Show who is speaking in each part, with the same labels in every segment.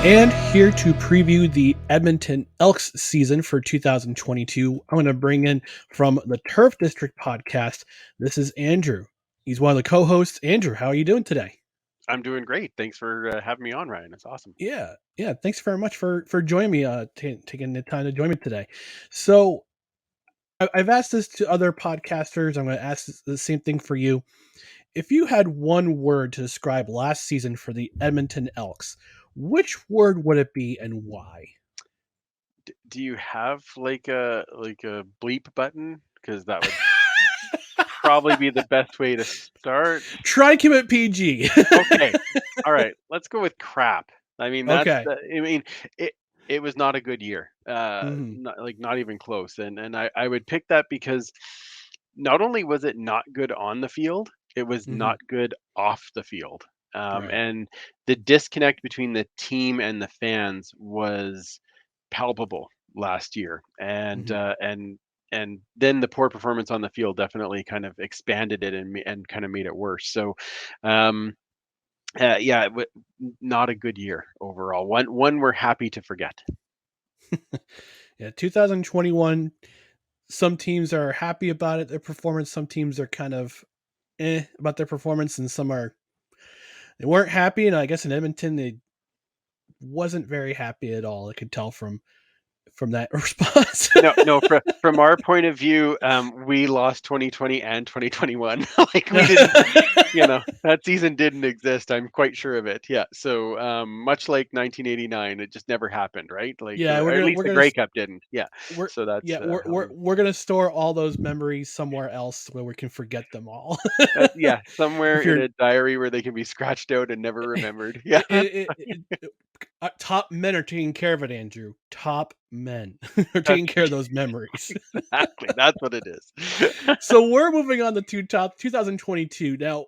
Speaker 1: And here to preview the Edmonton Elks season for 2022, I'm going to bring in from the Turf District podcast. This is Andrew. He's one of the co-hosts. Andrew, how are you doing today?
Speaker 2: I'm doing great. Thanks for having me on, Ryan. It's awesome.
Speaker 1: Yeah. Thanks very much for joining me, taking the time to join me today. So I've asked this to other podcasters. I'm going to ask the same thing for you. If you had one word to describe last season for the Edmonton Elks, which word would it be and why?
Speaker 2: Do you have like a bleep button? Because that would probably be the best way to start.
Speaker 1: Try to keep it PG.
Speaker 2: Okay. All right. Let's go with crap. I mean, that's
Speaker 1: Okay.
Speaker 2: the, I mean, it it was not a good year.
Speaker 1: Mhm.
Speaker 2: Not even close. And I would pick that because not only was it not good on the field, it was
Speaker 1: Mhm.
Speaker 2: not good off the field.
Speaker 1: Right.
Speaker 2: And the disconnect between the team and the fans was palpable last year,
Speaker 1: Mhm.
Speaker 2: and then the poor performance on the field definitely kind of expanded it and kind of made it worse. So, um, yeah, not a good year overall. One we're happy to forget.
Speaker 1: Yeah, 2021, some teams are happy about it, their performance. Some teams are kind of about their performance, and some are they weren't happy. And I guess in Edmonton, they wasn't very happy at all. I could tell from that response.
Speaker 2: No, no. From our point of view, we lost 2020 and 2021. Like we didn't, that season didn't exist. I'm quite sure of it. Yeah. So much like 1989, it just never happened, right? Like,
Speaker 1: Yeah,
Speaker 2: or
Speaker 1: we're
Speaker 2: at
Speaker 1: gonna
Speaker 2: least
Speaker 1: we're
Speaker 2: the
Speaker 1: gonna
Speaker 2: Grey Cup didn't. Yeah.
Speaker 1: we're
Speaker 2: So that's
Speaker 1: yeah we're
Speaker 2: how
Speaker 1: we're
Speaker 2: we.
Speaker 1: we're gonna store all those memories somewhere else where we can forget them all.
Speaker 2: Yeah, somewhere
Speaker 1: If
Speaker 2: in
Speaker 1: you're
Speaker 2: a diary where they can be scratched out and never remembered. Yeah,
Speaker 1: top men are taking care of it, Andrew. Top men are
Speaker 2: that's
Speaker 1: taking care of those memories.
Speaker 2: exactly that's what it is.
Speaker 1: So we're moving on to 2022 now.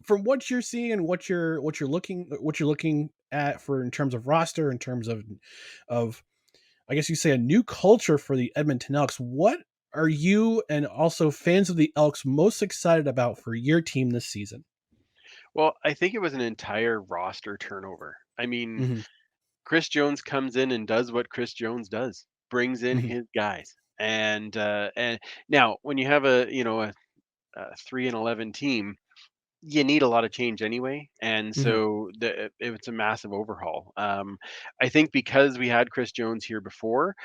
Speaker 1: From what you're seeing and what you're looking at for in terms of roster, in terms of I guess you say a new culture for the Edmonton Elks. What are you and also fans of the Elks most excited about for your team this season?
Speaker 2: Well, I think it was an entire roster turnover. I mean,
Speaker 1: Hmm.
Speaker 2: Chris Jones comes in and does what Chris Jones does, brings in
Speaker 1: Hmm.
Speaker 2: his guys. And now when you have a 3-11 team, you need a lot of change anyway, and
Speaker 1: Hmm.
Speaker 2: so it's a massive overhaul. I think because we had Chris Jones here before,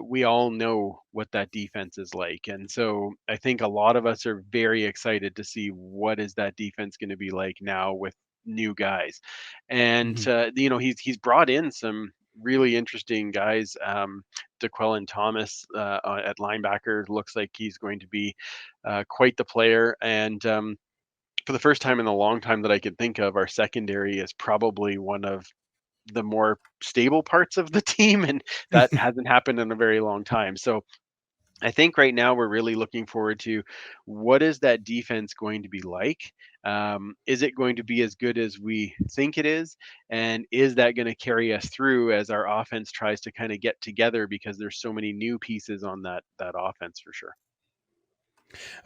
Speaker 2: we all know what that defense is like, and so I think a lot of us are very excited to see what is that defense going to be like now with new guys, and
Speaker 1: Hmm.
Speaker 2: he's brought in some really interesting guys. DeQuellen Thomas at linebacker looks like he's going to be quite the player, and for the first time in a long time that I can think of, our secondary is probably one of the more stable parts of the team, and that hasn't happened in a very long time. So I think right now we're really looking forward to what is that defense going to be like? Is it going to be as good as we think it is? And is that going to carry us through as our offense tries to kind of get together because there's so many new pieces on that offense for sure.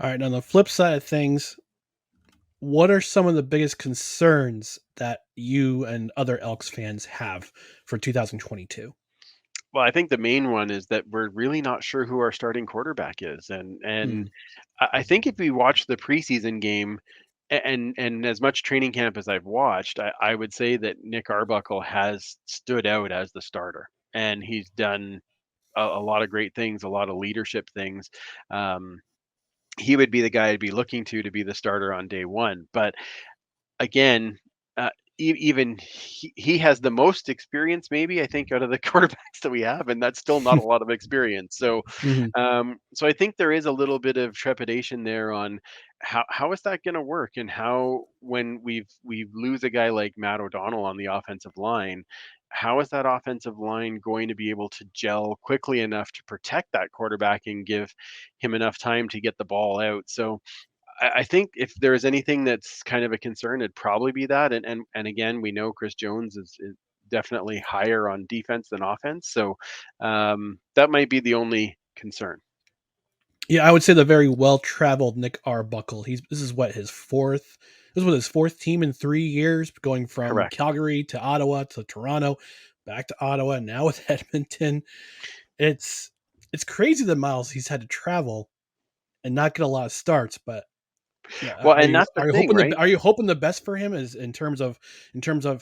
Speaker 1: All right. On the flip side of things, what are some of the biggest concerns that you and other Elks fans have for 2022?
Speaker 2: Well, I think the main one is that we're really not sure who our starting quarterback is, and
Speaker 1: Hmm.
Speaker 2: I think if we watch the preseason game, and as much training camp as I've watched, I would say that Nick Arbuckle has stood out as the starter, and he's done a lot of great things, a lot of leadership things. Um, he would be the guy I'd be looking to be the starter on day one. But again, even he has the most experience, maybe I think, out of the quarterbacks that we have, and that's still not a lot of experience. So,
Speaker 1: Hmm.
Speaker 2: so I think there is a little bit of trepidation there on how is that going to work, and how when we lose a guy like Matt O'Donnell on the offensive line. How is that offensive line going to be able to gel quickly enough to protect that quarterback and give him enough time to get the ball out? So I think if there is anything that's kind of a concern, it'd probably be that. And again, we know Chris Jones is definitely higher on defense than offense, so that might be the only concern.
Speaker 1: Yeah, I would say the very well traveled Nick Arbuckle. This is what his fourth. this was his fourth team in 3 years, going from
Speaker 2: Correct.
Speaker 1: Calgary to Ottawa to Toronto, back to Ottawa, and now with Edmonton. It's it's crazy the miles he's had to travel and not get a lot of starts. But yeah,
Speaker 2: Well, and that's the thing, right?
Speaker 1: are you hoping the best for him is in terms of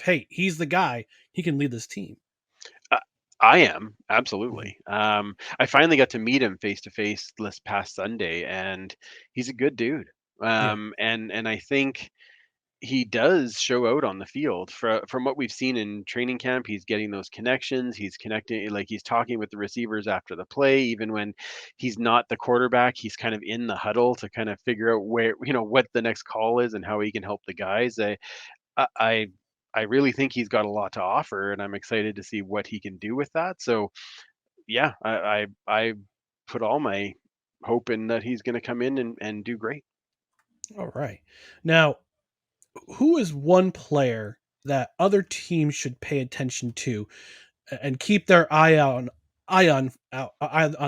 Speaker 1: hey, he's the guy, he can lead this team.
Speaker 2: Uh, I am,
Speaker 1: Mhm.
Speaker 2: absolutely. I finally got to meet him face to face this past Sunday, and he's a good dude.
Speaker 1: Yeah.
Speaker 2: And I think he does show out on the field. From what we've seen in training camp, he's getting those connections. He's connecting, like he's talking with the receivers after the play, even when he's not the quarterback. He's kind of in the huddle to kind of figure out where what the next call is and how he can help the guys. I I I really think he's got a lot to offer, and I'm excited to see what he can do with that. So yeah, I put all my hope in that he's going to come in and do great.
Speaker 1: All right. Now, who is one player that other teams should pay attention to and keep their eye on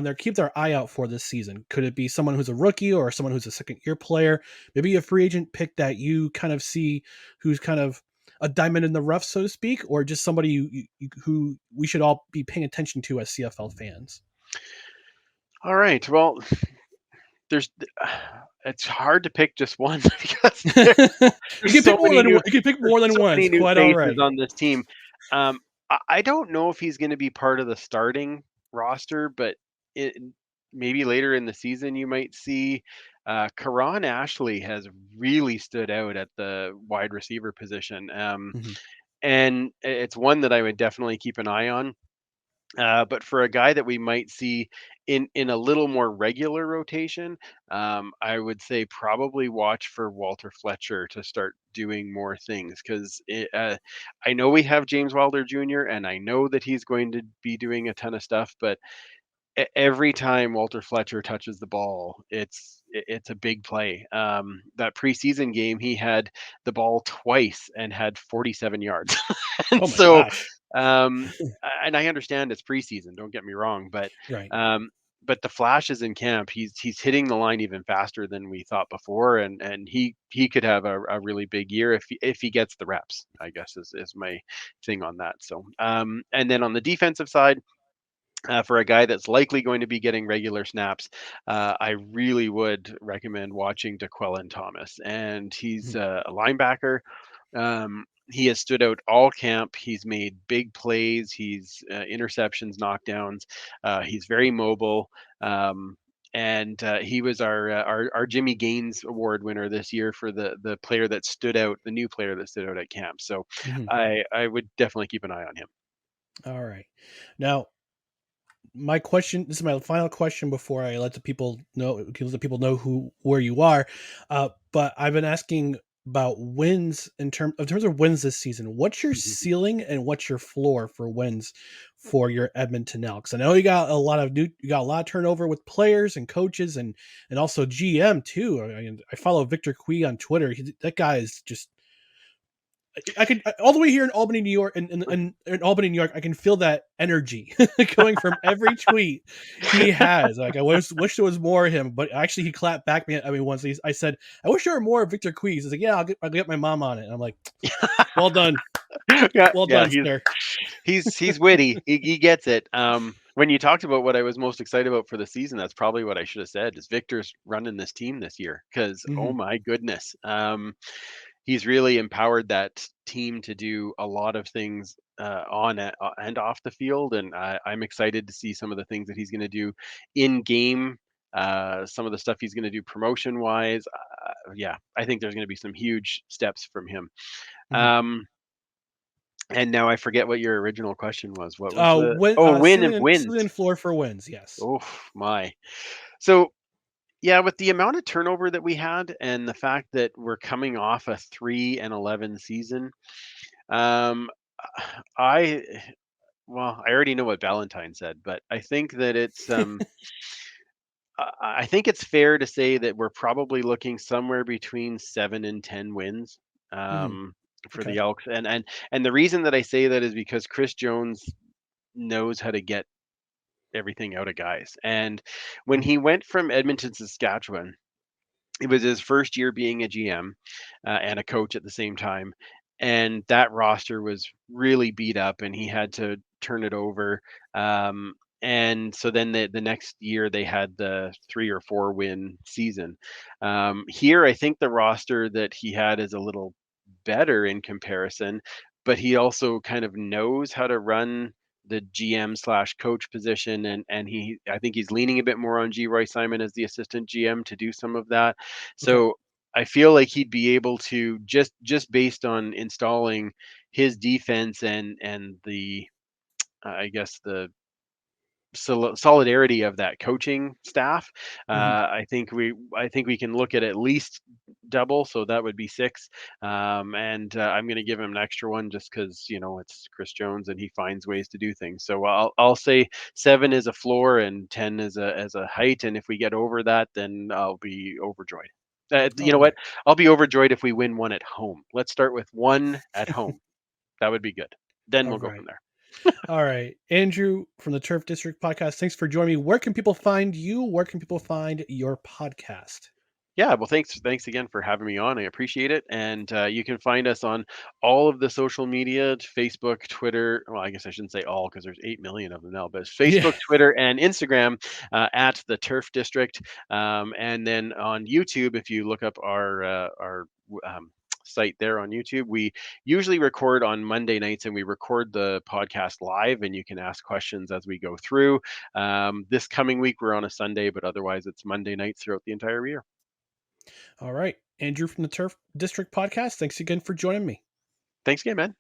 Speaker 1: their keep their eye out for this season? Could it be someone who's a rookie or someone who's a second year player? Maybe a free agent pick that you kind of see who's kind of a diamond in the rough, so to speak, or just somebody who we should all be paying attention to as CFL fans.
Speaker 2: All right. Well, there's it's hard to pick just one because
Speaker 1: You
Speaker 2: there's
Speaker 1: can pick
Speaker 2: so
Speaker 1: more
Speaker 2: many
Speaker 1: than
Speaker 2: new
Speaker 1: one. You can pick
Speaker 2: there's
Speaker 1: more than
Speaker 2: so
Speaker 1: one.
Speaker 2: many
Speaker 1: It's
Speaker 2: new
Speaker 1: quite all
Speaker 2: faces
Speaker 1: right.
Speaker 2: on this team. I don't know if he's going to be part of the starting roster, but it, maybe later in the season you might see. Karan Ashley has really stood out at the wide receiver position,
Speaker 1: Mhm,
Speaker 2: and it's one that I would definitely keep an eye on. But for a guy that we might see in a little more regular rotation, I would say probably watch for Walter Fletcher to start doing more things because I know we have James Wilder Jr. and I know that he's going to be doing a ton of stuff, but every time Walter Fletcher touches the ball, it's a big play. That preseason game, he had the ball twice and had 47 yards. And
Speaker 1: oh my
Speaker 2: so,
Speaker 1: gosh.
Speaker 2: um, and I understand it's preseason, don't get me wrong,
Speaker 1: Right.
Speaker 2: um, but the flashes in camp, he's hitting the line even faster than we thought before, and he could have a really big year if he gets the reps, I guess is my thing on that. So, and then on the defensive side, for a guy that's likely going to be getting regular snaps, I really would recommend watching DeQuellen Thomas. And he's
Speaker 1: Mhm,
Speaker 2: a linebacker. He has stood out all camp. He's made big plays. He's interceptions, knockdowns. He's very mobile. And he was our Jimmy Gaines Award winner this year for the player that stood out, the new player that stood out at camp. So
Speaker 1: mhm.
Speaker 2: I would definitely keep an eye on him.
Speaker 1: All right. Now, my question, this is my final question before I let the people know who where you are. But I've been asking about wins in terms of wins this season. What's your ceiling and what's your floor for wins for your Edmonton Elks? I know you got a lot of turnover with players and coaches and also GM too. I follow Victor Cui on Twitter. That guy is just I could all the way here in Albany, New York, in Albany, New York, I can feel that energy coming from every tweet he has. Like I wish there was more of him, but actually he clapped back me. I mean, once I said, "I wish there were more of Victor Quees." He's like, "Yeah, I'll get my mom on it." And I'm like, "Well done,
Speaker 2: Yeah,
Speaker 1: well
Speaker 2: yeah,
Speaker 1: done, sir."
Speaker 2: he's witty. He gets it. When you talked about what I was most excited about for the season, that's probably what I should have said. Is Victor's running this team this year? Because oh
Speaker 1: Hmm.
Speaker 2: my goodness, he's really empowered that team to do a lot of things and off the field, and I'm excited to see some of the things that he's going to do in game. Some of the stuff he's going to do promotion wise. Yeah, I think there's going to be some huge steps from him.
Speaker 1: Hmm.
Speaker 2: Um, and now I forget what your original question was. What was the
Speaker 1: Win
Speaker 2: win and
Speaker 1: ceiling
Speaker 2: wins?
Speaker 1: and floor for wins. Yes.
Speaker 2: Oh my. So yeah, with the amount of turnover that we had and the fact that we're coming off a 3-11 season, um, I I already know what Valentine said, but I think that I think it's fair to say that we're probably looking somewhere between 7 and 10 wins
Speaker 1: Hmm.
Speaker 2: um, for
Speaker 1: Okay.
Speaker 2: the Elks, and the reason that I say that is because Chris Jones knows how to get everything out of guys. And when
Speaker 1: Hmm.
Speaker 2: he went from Edmonton, Saskatchewan, It was his first year being a GM, and a coach at the same time, and that roster was really beat up, and he had to turn it over. And so then the next year they had the 3 or 4 win season. Here, I think the roster that he had is a little better in comparison, but he also kind of knows how to run the GM slash coach position, and I think he's leaning a bit more on G. Roy Simon as the assistant GM to do some of that.
Speaker 1: Okay.
Speaker 2: So I feel like he'd be able to just based on installing his defense and the I guess the solidarity of that coaching staff.
Speaker 1: Mhm.
Speaker 2: I think we can look at least double, so that would be 6. And I'm going to give him an extra one just because it's Chris Jones and he finds ways to do things. So I'll say 7 is a floor and 10 is a height, and if we get over that, then I'll be overjoyed. You
Speaker 1: All
Speaker 2: know what?
Speaker 1: right.
Speaker 2: I'll be overjoyed if we win one at home. Let's start with one at home. That would be good. Then
Speaker 1: All
Speaker 2: we'll go
Speaker 1: right.
Speaker 2: from there.
Speaker 1: All right. Andrew from the Turf District podcast. Thanks for joining me. Where can people find you? Where can people find your podcast?
Speaker 2: Yeah, well, thanks again for having me on. I appreciate it. And you can find us on all of the social media: Facebook, Twitter. Well, I guess I shouldn't say all because there's 8 million of them now, but it's
Speaker 1: Yeah.
Speaker 2: Facebook, Twitter, and Instagram at the Turf District. And then on YouTube, if you look up our site there on YouTube, we usually record on Monday nights, and we record the podcast live, and you can ask questions as we go through. This coming week we're on a Sunday, but otherwise it's Monday nights throughout the entire year.
Speaker 1: All right. Andrew from the Turf District podcast. Thanks again for joining me.
Speaker 2: Thanks again, man.